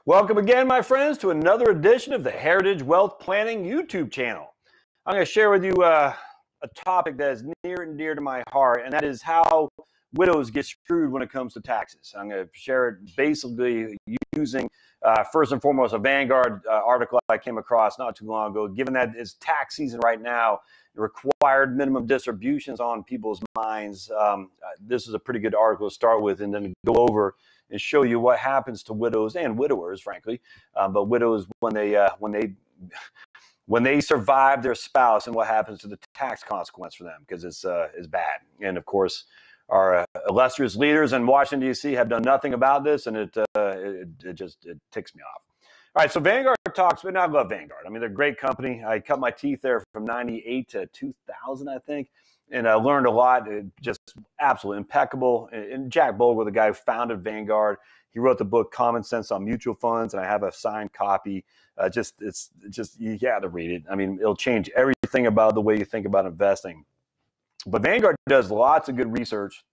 Welcome again, my friends, to another edition of the Heritage Wealth Planning YouTube channel. I'm going to share with you a topic that is near and dear to my heart, and that is how widows get screwed when it comes to taxes. I'm going to share it basically using, first and foremost, a Vanguard article I came across not too long ago. Given that it's tax season right now, the required minimum distributions on people's minds, this is a pretty good article to start with, and then go over and show you what happens to widows and widowers, frankly, but widows when they survive their spouse, and what happens to the tax consequence for them, because it's bad. And of course, our illustrious leaders in Washington D.C. have done nothing about this, and it ticks me off. All right, so Vanguard talks, but I love Vanguard. I mean, they're a great company. I cut my teeth there from '98 to 2000, I think. And I learned a lot, just absolutely impeccable. And Jack Bogle, the guy who founded Vanguard, he wrote the book Common Sense on Mutual Funds, and I have a signed copy. It's just you got to read it. I mean, it'll change everything about the way you think about investing. But Vanguard does lots of good research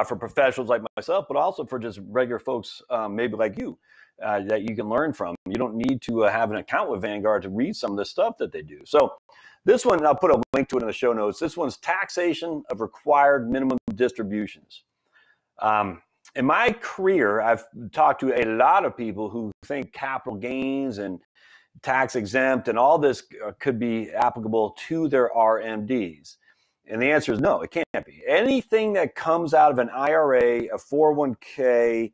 for professionals like myself, but also for just regular folks, maybe like you, that you can learn from. You don't need to have an account with Vanguard to read some of the stuff that they do. So this one, I'll put a link to it in the show notes. This one's Taxation of Required Minimum Distributions. In my career, I've talked to a lot of people who think capital gains and tax exempt and all this could be applicable to their RMDs. And the answer is no, it can't be. Anything that comes out of an IRA, a 401k,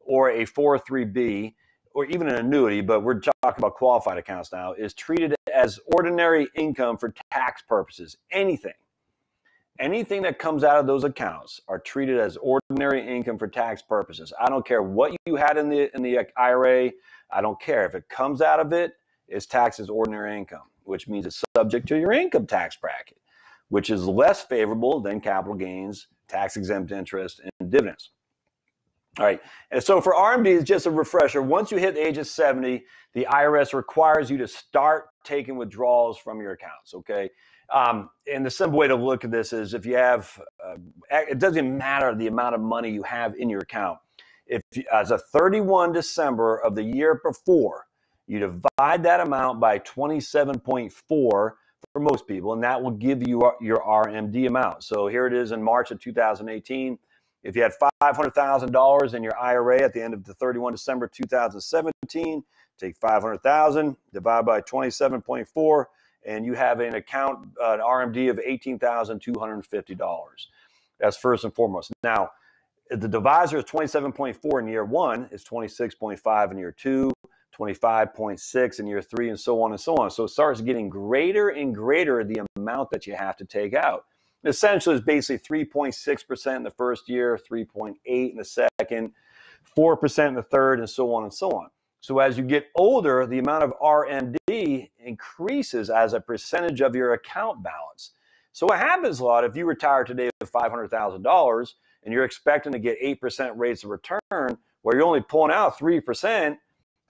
or a 403b, or even an annuity, but we're talking about qualified accounts now, is treated as ordinary income for tax purposes. Anything that comes out of those accounts are treated as ordinary income for tax purposes. I don't care what you had in the IRA. I don't care. If it comes out of it, it's taxed as ordinary income, which means it's subject to your income tax bracket, which is less favorable than capital gains, tax exempt interest, and dividends. All right, and so for RMDs, just a refresher, once you hit the age of 70, the IRS requires you to start taking withdrawals from your accounts, okay? And the simple way to look at this is if you have, it doesn't matter the amount of money you have in your account. If as of 31 December of the year before, you divide that amount by 27.4 for most people, and that will give you your RMD amount. So here it is in March of 2018. If you had $500,000 in your IRA at the end of the 31 December 2017, take $500,000, divide by 27.4, and you have an account, an RMD of $18,250. That's first and foremost. Now, the divisor is 27.4 in year one, it's 26.5 in year two, 25.6 in year three, and so on and so on. So it starts getting greater and greater the amount that you have to take out. Essentially, it's basically 3.6% in the first year, 3.8 in the second, 4% in the third, and so on and so on. So as you get older, the amount of RMD increases as a percentage of your account balance. So what happens a lot, if you retire today with $500,000 and you're expecting to get 8% rates of return, where you're only pulling out 3%,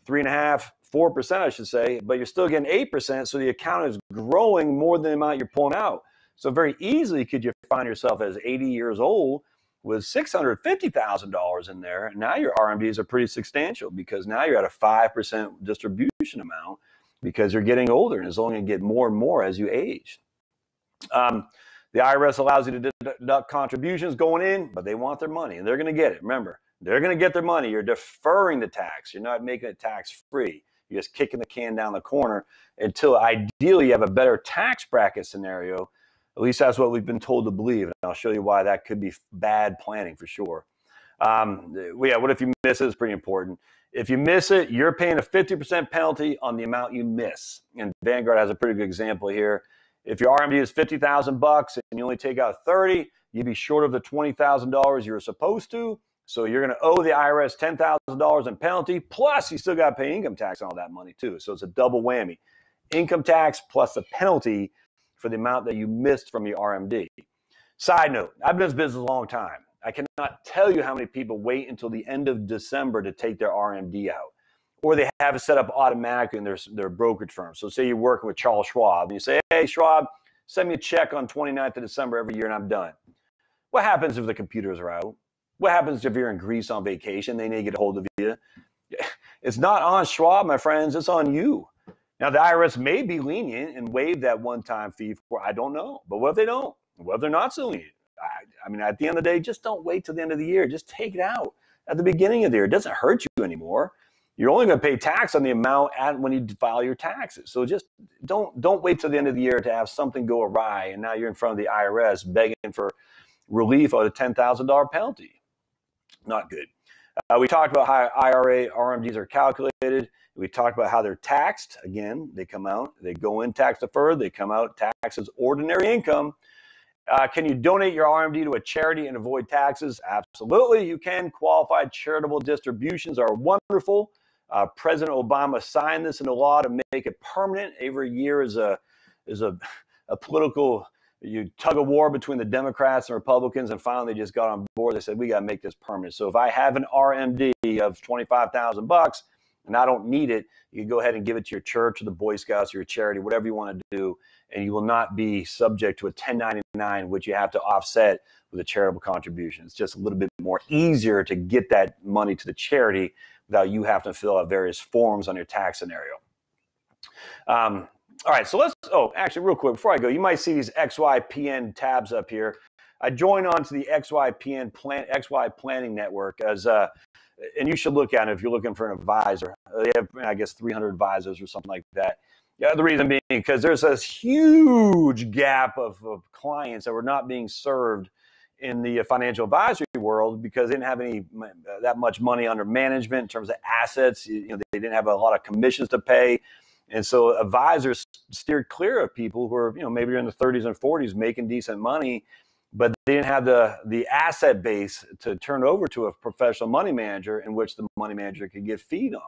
3.5%, 4%, I should say, but you're still getting 8%, so the account is growing more than the amount you're pulling out. So very easily could you find yourself as 80 years old with $650,000 in there. And now your RMDs are pretty substantial because now you're at a 5% distribution amount because you're getting older, and it's only going to get more and more as you age. The IRS allows you to deduct contributions going in, but they want their money, and they're going to get it. Remember, they're going to get their money. You're deferring the tax. You're not making it tax-free. You're just kicking the can down the corner until ideally you have a better tax bracket scenario. At least that's what we've been told to believe, and I'll show you why that could be bad planning for sure. What if you miss it? It's pretty important. If you miss it, you're paying a 50% penalty on the amount you miss. And Vanguard has a pretty good example here. If your RMD is $50,000 and you only take out 30, you'd be short of the $20,000 you're supposed to. So you're going to owe the IRS $10,000 in penalty, plus you still got to pay income tax on all that money too. So it's a double whammy. Income tax plus the penalty for the amount that you missed from your RMD. Side note, I've been in this business a long time. I cannot tell you how many people wait until the end of December to take their RMD out. Or they have it set up automatically in their brokerage firm. So say you're working with Charles Schwab and you say, hey, Schwab, send me a check on 29th of December every year and I'm done. What happens if the computers are out? What happens if you're in Greece on vacation? They need to get a hold of you. It's not on Schwab, my friends. It's on you. Now, the IRS may be lenient and waive that one-time fee for, I don't know. But what if they don't? What if they're not so lenient? I mean, at the end of the day, just don't wait till the end of the year. Just take it out at the beginning of the year. It doesn't hurt you anymore. You're only going to pay tax on the amount when you file your taxes. So just don't wait till the end of the year to have something go awry, and now you're in front of the IRS begging for relief of a $10,000 penalty. Not good. We talked about how IRA RMDs are calculated. We talked about how they're taxed. Again, they come out, they go in tax deferred, they come out taxed as ordinary income. Can you donate your RMD to a charity and avoid taxes? Absolutely, you can. Qualified charitable distributions are wonderful. President Obama signed this into law to make it permanent. Every year is a political tug of war between the Democrats and Republicans, and finally they just got on board. They said, we got to make this permanent. So if I have an RMD of $25,000 and I don't need it, you can go ahead and give it to your church or the Boy Scouts or your charity, whatever you want to do, and you will not be subject to a 1099, which you have to offset with a charitable contribution. It's just a little bit more easier to get that money to the charity without you having to fill out various forms on your tax scenario. All right, so actually real quick, before I go, you might see these XYPN tabs up here. I joined on to the XY Planning Network and you should look at it if you're looking for an advisor. They have, I guess, 300 advisors or something like that. Yeah, the reason being because there's this huge gap of clients that were not being served in the financial advisory world because they didn't have that much money under management in terms of assets. They didn't have a lot of commissions to pay. And so advisors steered clear of people who are, maybe in the 30s and 40s making decent money, but they didn't have the asset base to turn over to a professional money manager in which the money manager could get feed on.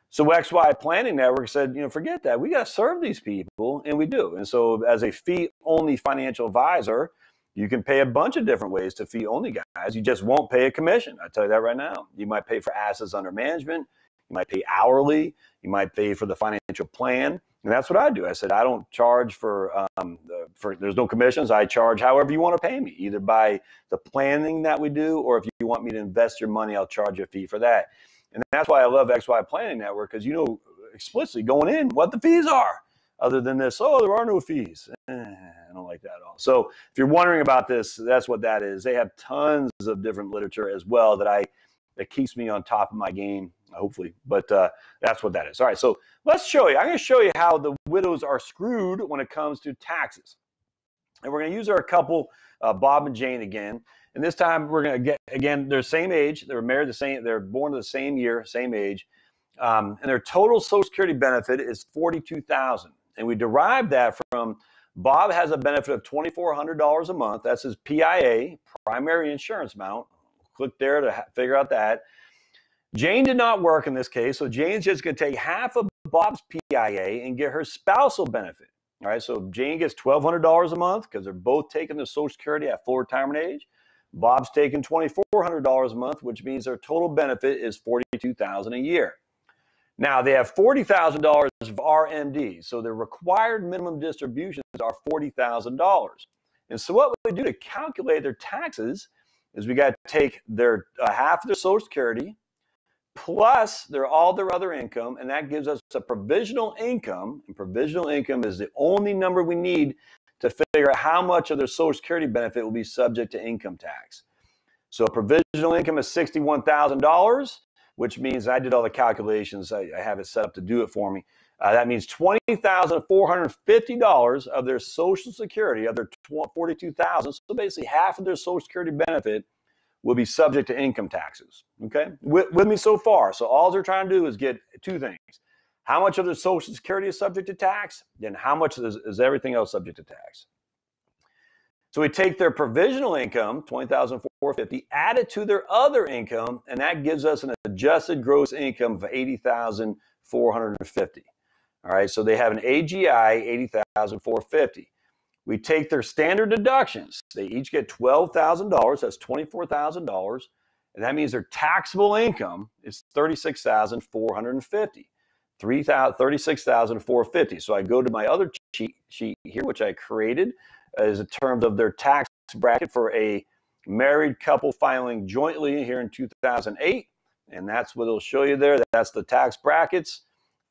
So XY Planning Network said, forget that. We got to serve these people, and we do. And so as a fee-only financial advisor, you can pay a bunch of different ways to fee-only guys. You just won't pay a commission. I tell you that right now. You might pay for assets under management. You might pay hourly. You might pay for the financial plan. And that's what I do. I said, I don't charge for there's no commissions. I charge however you want to pay me, either by the planning that we do, or if you want me to invest your money, I'll charge you a fee for that. And that's why I love XY Planning Network, because explicitly going in what the fees are, other than this, there are no fees. I don't like that at all. So if you're wondering about this, that's what that is. They have tons of different literature as well that keeps me on top of my game, hopefully. But that's what that is. All right, so let's show you. I'm going to show you how the widows are screwed when it comes to taxes. And we're going to use our couple, Bob and Jane again. And this time we're going to get, again, they're same age. They were married they're born the same year, same age. And their total Social Security benefit is $42,000. And we derived that from Bob has a benefit of $2,400 a month. That's his PIA, primary insurance amount. Click there to figure out that. Jane did not work in this case, so Jane's just going to take half of Bob's PIA and get her spousal benefit. All right, so Jane gets $1,200 a month because they're both taking the Social Security at full retirement age. Bob's taking $2,400 a month, which means their total benefit is $42,000 a year. Now, they have $40,000 of RMD, so their required minimum distributions are $40,000. And so what we do to calculate their taxes is we got to take their half of their Social Security plus all their other income, and that gives us a provisional income. And provisional income is the only number we need to figure out how much of their Social Security benefit will be subject to income tax. So provisional income is $61,000, which means I did all the calculations. I have it set up to do it for me. That means $20,450 of their Social Security, of their $42,000. So basically half of their Social Security benefit will be subject to income taxes. Okay, with me so far. So all they're trying to do is get two things: how much of their Social Security is subject to tax, and how much is everything else subject to tax. So we take their provisional income, $20,450, add it to their other income, and that gives us an adjusted gross income of $80,450. All right, so they have an AGI, $80,450. We take their standard deductions. They each get $12,000. That's $24,000. And that means their taxable income is $36,450. $36,450. So I go to my other cheat sheet here, which I created as in terms of their tax bracket for a married couple filing jointly here in 2008. And that's what it'll show you there. That's the tax brackets.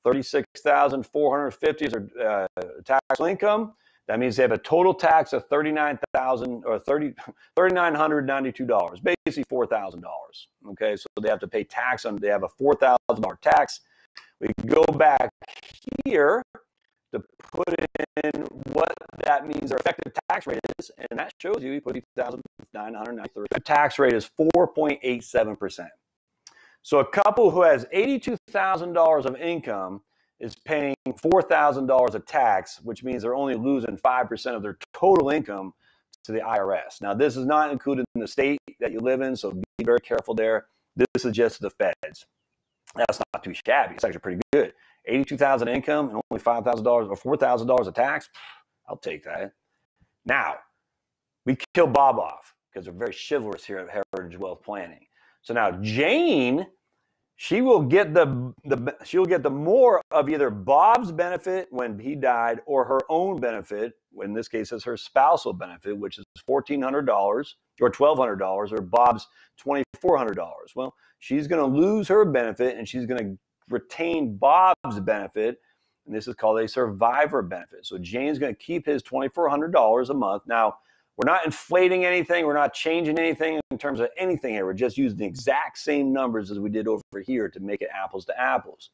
36,450 is their taxable income. That means they have a total tax of $3,992, basically $4,000. Okay, so they have to pay tax on. They have a $4,000 tax. We go back here to put in what that means their effective tax rate is, and that shows you put $3,993. The tax rate is 4.87%. So a couple who has $82,000 of income is paying $4,000 of tax, which means they're only losing 5% of their total income to the IRS. Now, this is not included in the state that you live in, so be very careful there. This is just the feds. That's not too shabby. It's actually pretty good. $82,000 income and only $5,000 or $4,000 of tax. I'll take that. Now, we kill Bob off because we're very chivalrous here at Heritage Wealth Planning. So now Jane, she will get the more of either Bob's benefit when he died or her own benefit. In this case, it's her spousal benefit, which is $1,400 or $1,200, or Bob's $2,400. Well, she's going to lose her benefit and she's going to retain Bob's benefit, and this is called a survivor benefit. So Jane's going to keep his $2,400 a month. Now, we're not inflating anything. We're not changing anything in terms of anything here. We're just using the exact same numbers as we did over here to make it apples to apples.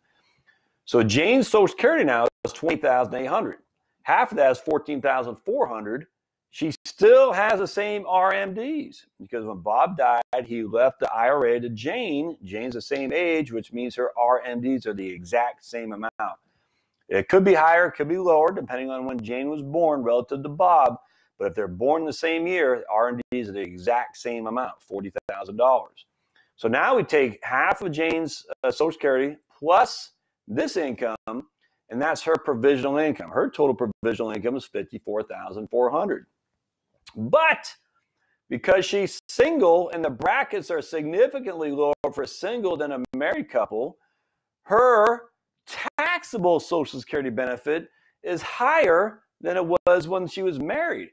So Jane's Social Security now is $20,800. Half of that is $14,400. She still has the same RMDs because when Bob died, he left the IRA to Jane. Jane's the same age, which means her RMDs are the exact same amount. It could be higher, it could be lower, depending on when Jane was born relative to Bob. But if they're born the same year, RMDs are the exact same amount, $40,000. So now we take half of Jane's Social Security plus this income, and that's her provisional income. Her total provisional income is $54,400. But because she's single and the brackets are significantly lower for single than a married couple, her taxable Social Security benefit is higher than it was when she was married.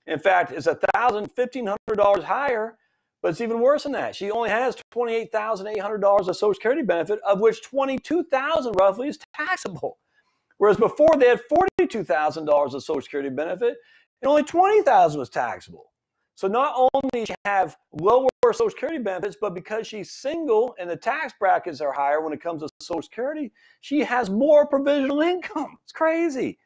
In fact, it's $1,500 higher, but it's even worse than that. She only has $28,800 of Social Security benefit, of which $22,000 roughly is taxable. Whereas before they had $42,000 of Social Security benefit, and only $20,000 was taxable. So not only does she have lower Social Security benefits, but because she's single and the tax brackets are higher when it comes to Social Security, she has more provisional income. It's crazy.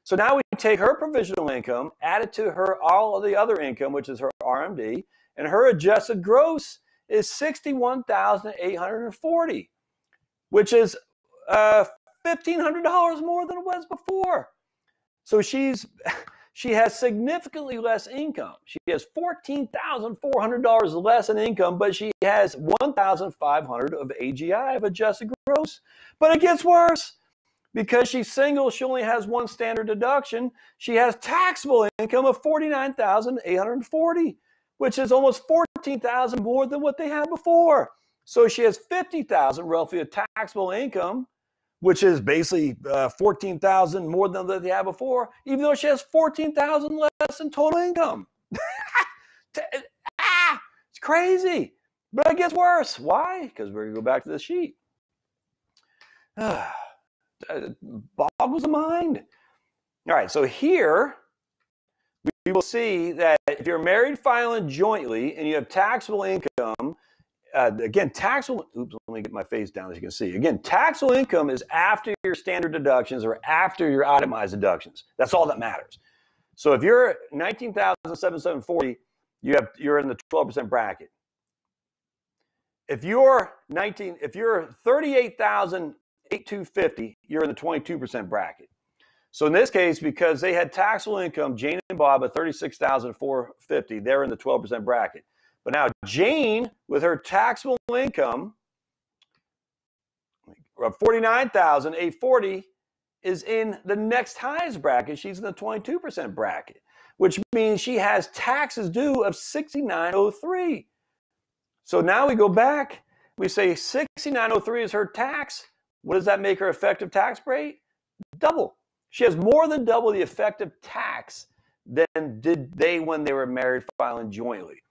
So now we take her provisional income, add it to her all of the other income, which is her RMD, and her adjusted gross is $61,840, which is $1,500 more than it was before. So she has significantly less income. She has $14,400 less in income, but she has $1,500 of AGI, of adjusted gross. But it gets worse. Because she's single, she only has one standard deduction. She has taxable income of $49,840, which is almost $14,000 more than what they had before. So she has $50,000 roughly of taxable income, which is basically $14,000 more than they had before, even though she has $14,000 less in total income. It's crazy. But it gets worse. Why? Because we're going to go back to the sheet. Boggles the mind. All right, so here we will see that if you're married filing jointly and you have taxable income, again, taxable, oops, let me get my face down as you can see. Again, taxable income is after your standard deductions or after your itemized deductions. That's all that matters. So if you're $19,740, you're in the 12% bracket. If you're $38,850, you're in the 22% bracket. So in this case, because they had taxable income, Jane and Bob at $36,450, they're in the 12% bracket. But now Jane, with her taxable income of $49,840, is in the next highest bracket. She's in the 22% bracket, which means she has taxes due of $6,903. So now we go back, we say $6,903 is her tax. What does that make her effective tax rate? Double. She has more than double the effective tax than did they when they were married filing jointly.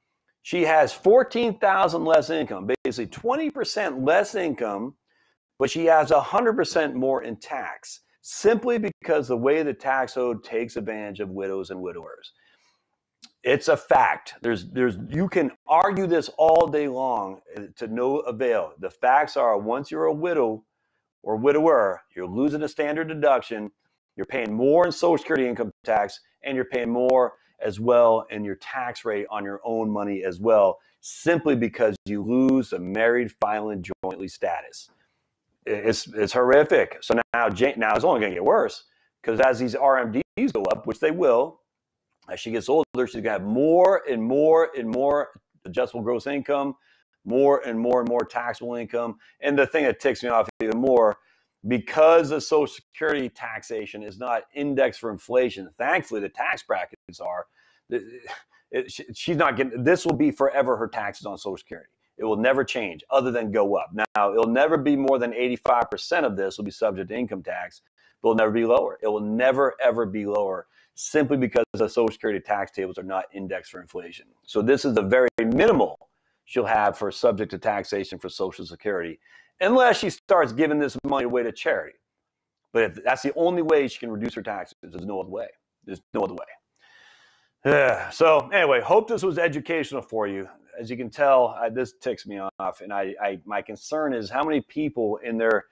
She has $14,000 less income, basically 20% less income, but she has 100% more in tax, simply because the way the tax code takes advantage of widows and widowers. It's a fact. You can argue this all day long to no avail. The facts are, once you're a widow or widower, you're losing a standard deduction, you're paying more in Social Security income tax, and you're paying more as well in your tax rate on your own money as well, simply because you lose a married filing jointly status. It's horrific. So now it's only going to get worse, because as these RMDs go up, which they will, as she gets older, she's going to have more and more and more adjustable gross income, more and more taxable income. And the thing that ticks me off even more, because the Social Security taxation is not indexed for inflation, thankfully the tax brackets are, she's not getting, this will be forever her taxes on Social Security. It will never change other than go up. Now, it'll never be more than 85% of this will be subject to income tax, but it'll never be lower. It will never, ever be lower, simply because the Social Security tax tables are not indexed for inflation. So this is the very minimal she'll have for subject to taxation for Social Security, unless she starts giving this money away to charity. But if that's the only way she can reduce her taxes, there's no other way. There's no other way. So anyway, hope this was educational for you. As you can tell, this ticks me off. And my concern is how many people in their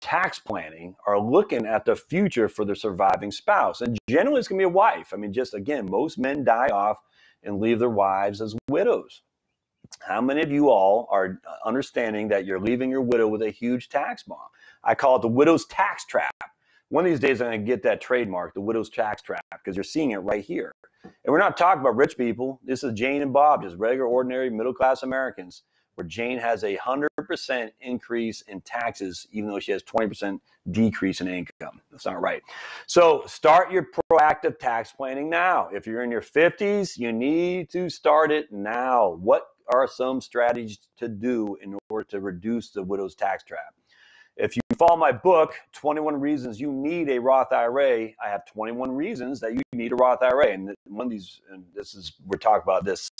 tax planning are looking at the future for their surviving spouse. And generally, it's going to be a wife. I mean, just again, most men die off and leave their wives as widows. How many of you all are understanding that you're leaving your widow with a huge tax bomb? I call it the widow's tax trap. One of these days, I'm going to get that trademark, the widow's tax trap, because you're seeing it right here. And we're not talking about rich people. This is Jane and Bob, just regular, ordinary, middle-class Americans, where Jane has a 100% increase in taxes, even though she has 20% decrease in income. That's not right. So start your proactive tax planning now. If you're in your 50s, you need to start it now. What are some strategies to do in order to reduce the widow's tax trap? If you follow my book, 21 Reasons You Need a Roth IRA, I have 21 reasons that you need a Roth IRA. And one of these, and we're talking about this,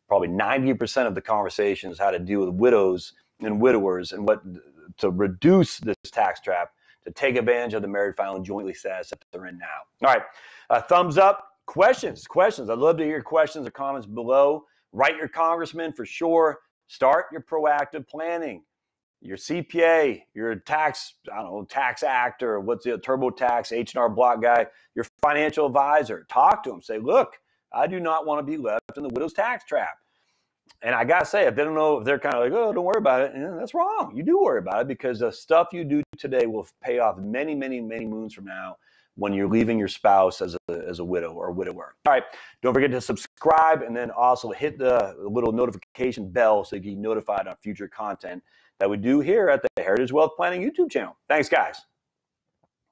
probably 90% of the conversation is how to deal with widows and widowers and what to reduce this tax trap, to take advantage of the married filing jointly status that they're in now. All right, thumbs up. Questions. I'd love to hear your questions or comments below. Write your congressman for sure. Start your proactive planning. Your CPA, your tax actor, what's the TurboTax, H&R Block guy, your financial advisor. Talk to them. Say, look, I do not want to be left in the widow's tax trap. And I got to say, if they don't know, if they're kind of like, oh, don't worry about it, that's wrong. You do worry about it, because the stuff you do today will pay off many, many, many moons from now when you're leaving your spouse as a widow or widower. All right, don't forget to subscribe, and then also hit the little notification bell so you get notified on future content that we do here at the Heritage Wealth Planning YouTube channel. Thanks, guys.